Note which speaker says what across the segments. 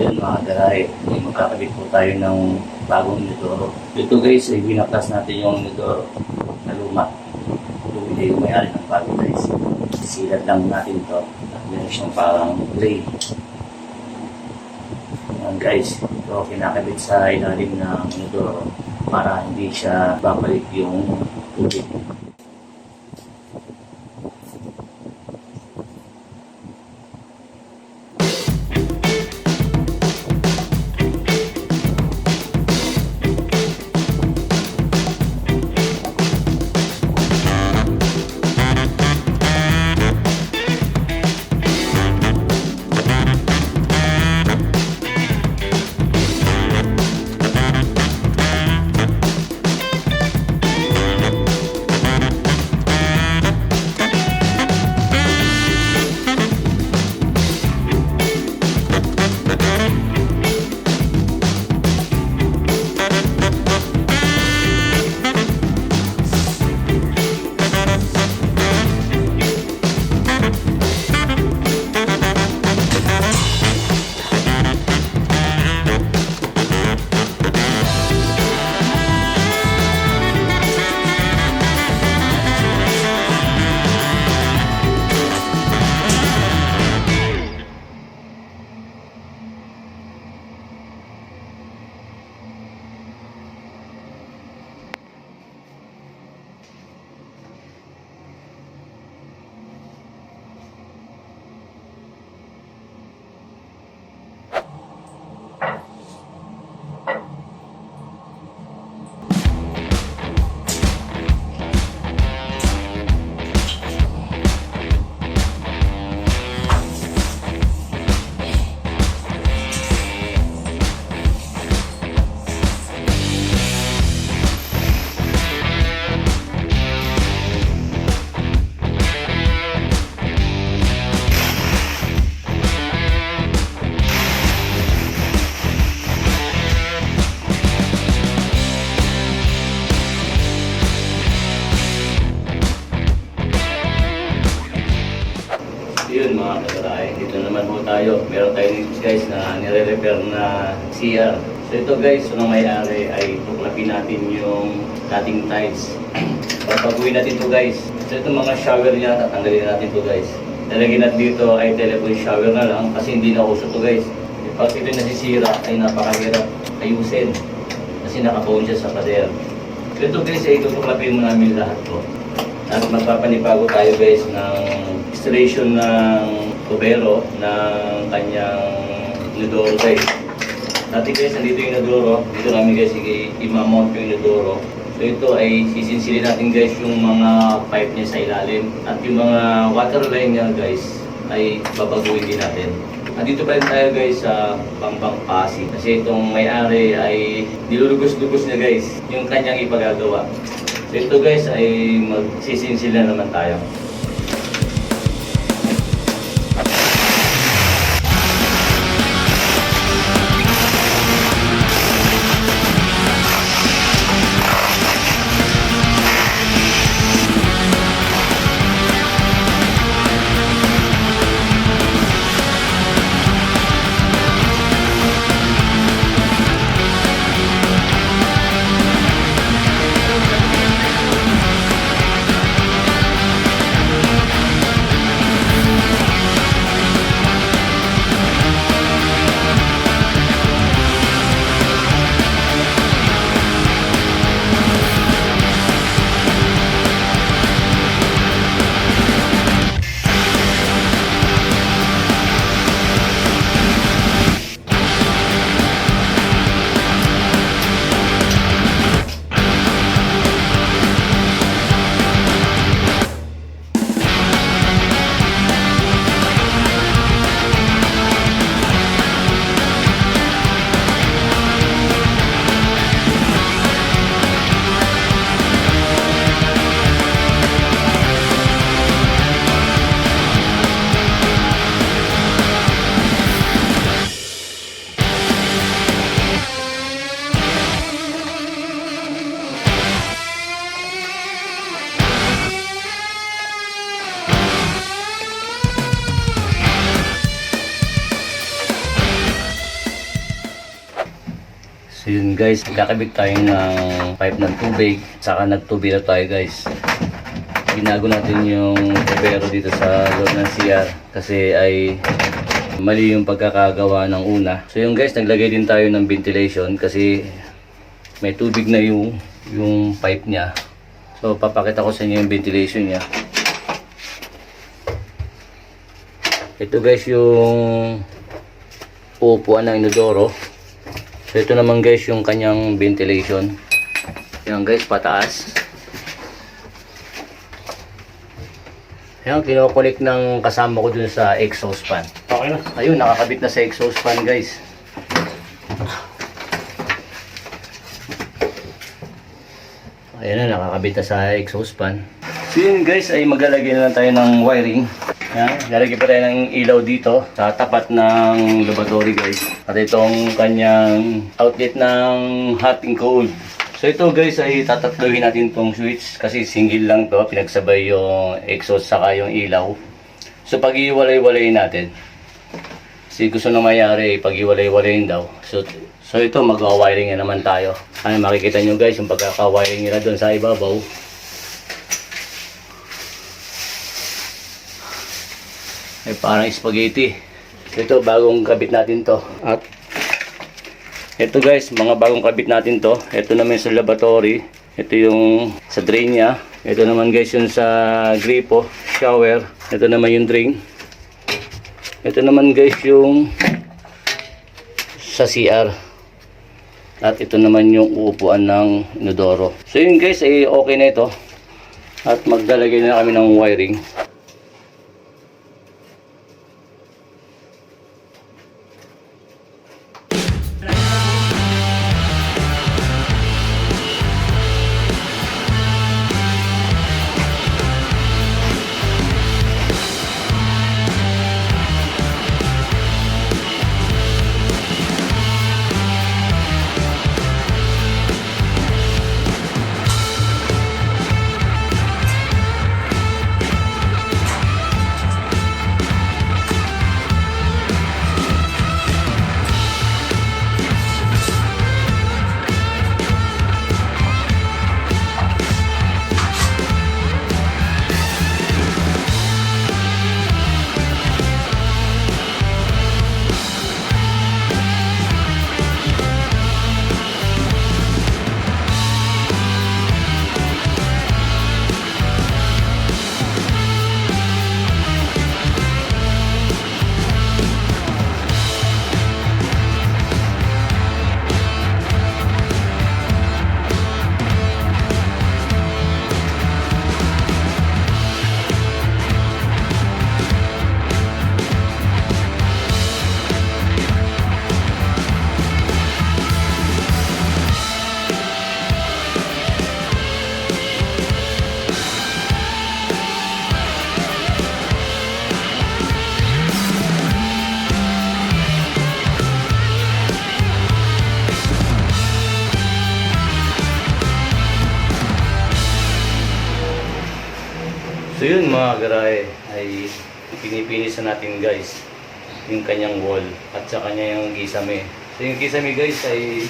Speaker 1: Yan mga garay, magkakabit po tayo ng bagong inodoro. Ito guys, ay binaklas natin yung inodoro na luma. Bumili yung may-ari ng bago guys. Sisilat lang natin to at meron siyang parang gray. Yan guys, ito kinakabit sa ilalim ng inodoro para hindi siya babalik yung tubig. Yun mga kagaray, dito naman po tayo. Meron tayo dito guys na nire-repair na CR. So ito guys, unang may-ari ay tuklapin natin yung dating tiles. Pagpaguhin natin to guys. So ito mga shower niya, tatanggalin natin to guys. Talagyan natin dito ay telephone shower na lang kasi hindi na uso to guys. Pag ito nasisira ay napakahirap ayusin kasi nakapoon siya sa pader. So ito guys ay tutuklapin mo namin lahat to. At magpapanibago tayo guys ng installation ng tubero ng kanyang inodoro guys. Dati guys, nandito yung inodoro. Dito namin guys i-mount yung inodoro. So ito ay sisinsilin natin guys yung mga pipe niya sa ilalim. At yung mga water line niya guys ay babaguhin din natin. Nandito pa rin tayo guys sa Bambang Pasig. Kasi itong may-ari ay nilulugos-lugos niya guys yung kanyang ipagagawa. So ito guys ay magsisinsila naman tayo. So yun guys, kakabit tayo ng pipe ng tubig, saka nagtubig na tayo guys. Binago natin yung pero dito sa loob ng CR kasi ay mali yung pagkakagawa ng una. So yung guys, naglagay din tayo ng ventilation kasi may tubig na yung pipe niya. So papakita ko sa inyo yung ventilation niya. Ito guys yung uupuan ng inodoro. So ito naman guys yung kanyang ventilation. Yan guys, pataas. Yan, kinokonek ng kasama ko dun sa exhaust fan.
Speaker 2: Okay na.
Speaker 1: Ayun, nakakabit na sa exhaust fan guys. Ayan na, nakakabit na sa exhaust fan. So yun guys, ay maglalagay na lang tayo ng wiring. Yan, lalagay pa tayo ng ilaw dito sa tapat ng laboratory guys. At itong kanyang outlet ng hot and cold. So ito guys ay tatatluhin natin tong switch kasi single lang to, pinagsabay yung exhaust saka yung ilaw. So pag iwalay-walayin natin, kasi gusto na mayari pag iwalay-walayin daw. So ito mag-wiring na naman tayo. Ano makikita nyo guys yung pagkaka-wiring nila doon sa ibabaw. Ay parang spaghetti. So ito bagong kabit natin to. At ito guys, mga bagong kabit natin to. Ito naman sa laboratory. Ito yung sa drain niya. Ito naman guys yung sa gripo, shower. Ito naman yung drain. Ito naman guys yung sa CR. At ito naman yung uupuan ng inodoro. So yun guys, ay okay na ito. At maglalagay na kami ng wiring. So yun mga garahe, ay pinipinis na natin guys yung kanyang wall at sa kanya yung kisame. So yung kisame guys ay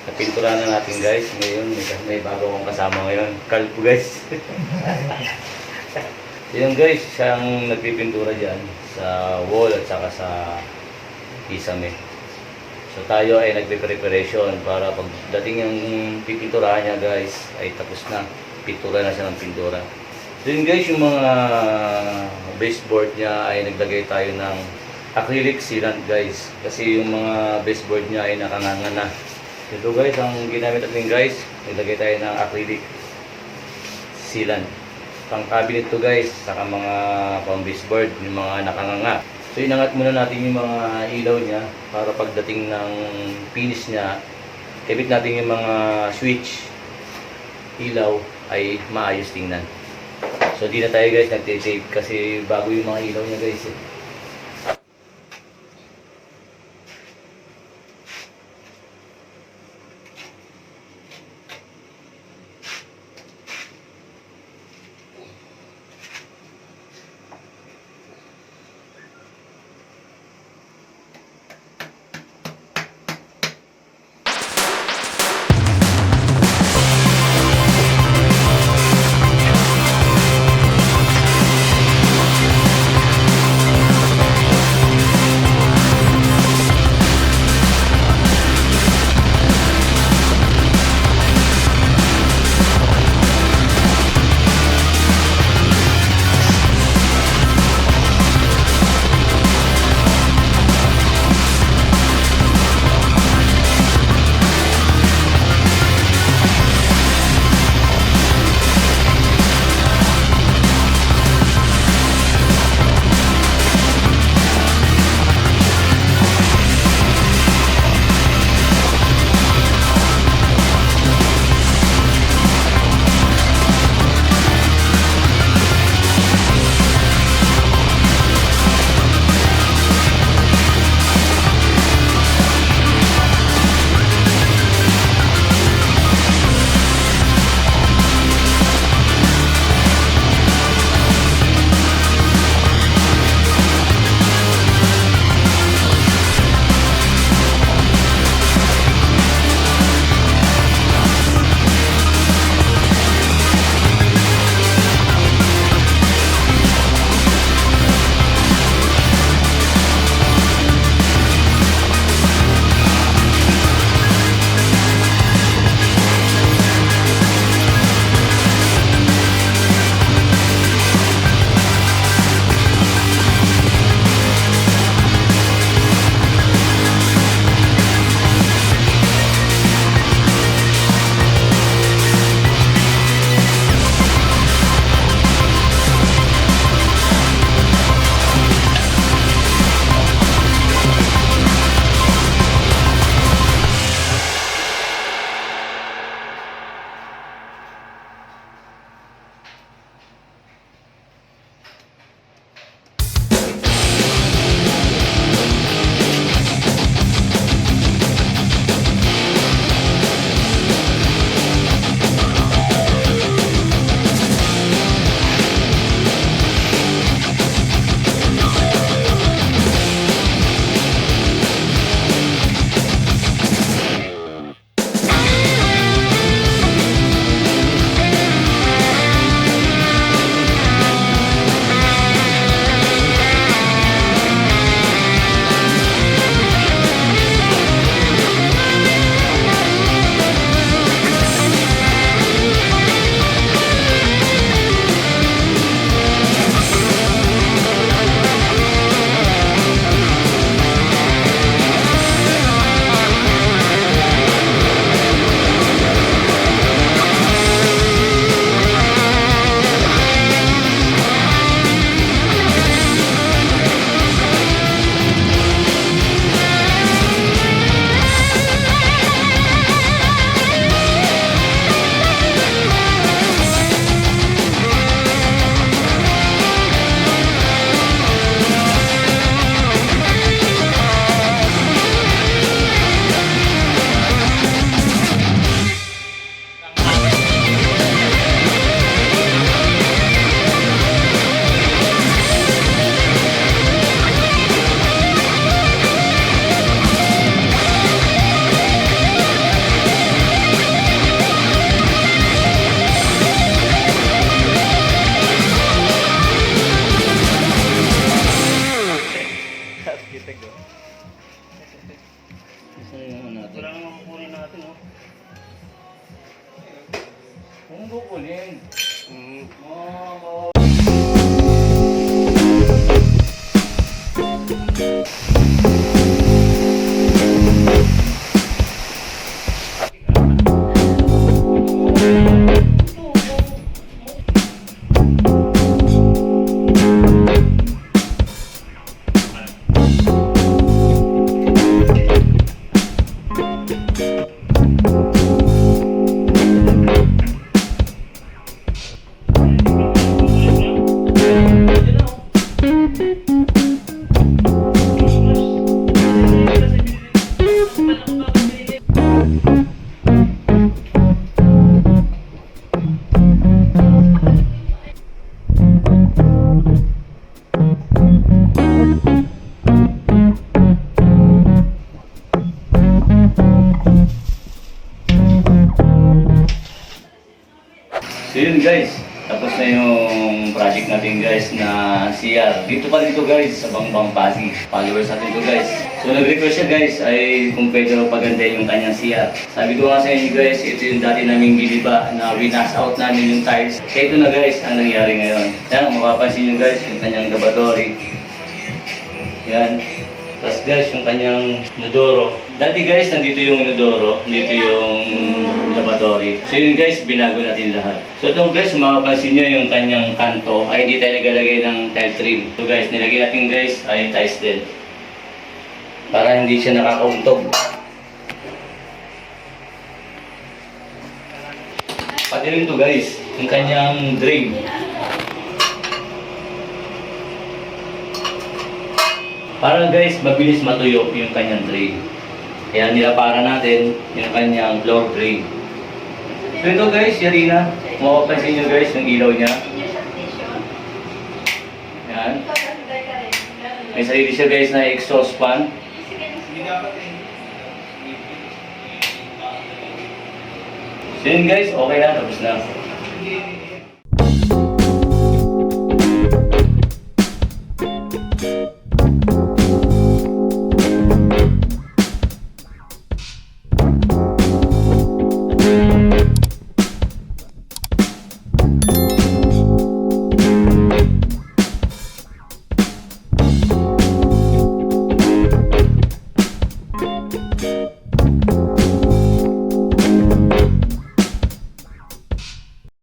Speaker 1: napintura na natin guys. Ngayon may bago akong kasama ngayon, kalpo guys. Yun guys, siyang nagpipintura dyan sa wall at saka sa kisame. So tayo ay nagpe-preparation para pagdating yung pipinturahan niya guys ay tapos na, pintura na siya ng pintura. Then guys, yung mga baseboard niya ay naglagay tayo ng acrylic sealant guys. Kasi yung mga baseboard niya ay nakanganga na. Ito guys, ang ginamit natin guys, naglagay tayo ng acrylic sealant. Pang cabinet to guys, saka mga pang baseboard, yung mga nakanganga. So inangat muna natin yung mga ilaw niya para pagdating ng finish niya, ibig natin yung mga switch, ilaw ay maayos tingnan. So di na tayo guys nagte-tape kasi bago yung mga ilaw niya guys eh. natin, oh. Kung kukunin. Oh. So yun guys, tapos na yung project natin guys na CR. Dito pa dito guys, sa Bangbang Pasig. Followers natin to guys. So nag-request siya guys ay kung pwede raw paganda yung kanyang CR. Sabi ko nga sa inyo guys, ito yung dati naming giliba na winas out namin yung tiles. Kaya ito na guys ang nangyari ngayon. Yan, mapapansin nyo guys yung kanyang lavatory. Yan. Tapos guys, yung kanyang inodoro. Dati guys, nandito yung inodoro, dito yung lavatory. So yun guys, binago natin lahat. So ito guys, mapapansin nyo yung kanyang kanto ay hindi tayo nagalagay ng tile trim. So guys, nilagay natin guys ay tiles din. Para hindi siya nakakauntog. Pati rin to guys, yung kanyang drain. Para guys, mabilis matuyo yung kanyang drain. Kaya nilapara natin yung kanyang floor drain. So ito guys, Yarina, mapapansin nyo guys yung ilaw niya. Yan. May sarili siya guys na exhaust fan. So yun guys, okay na, tapos na.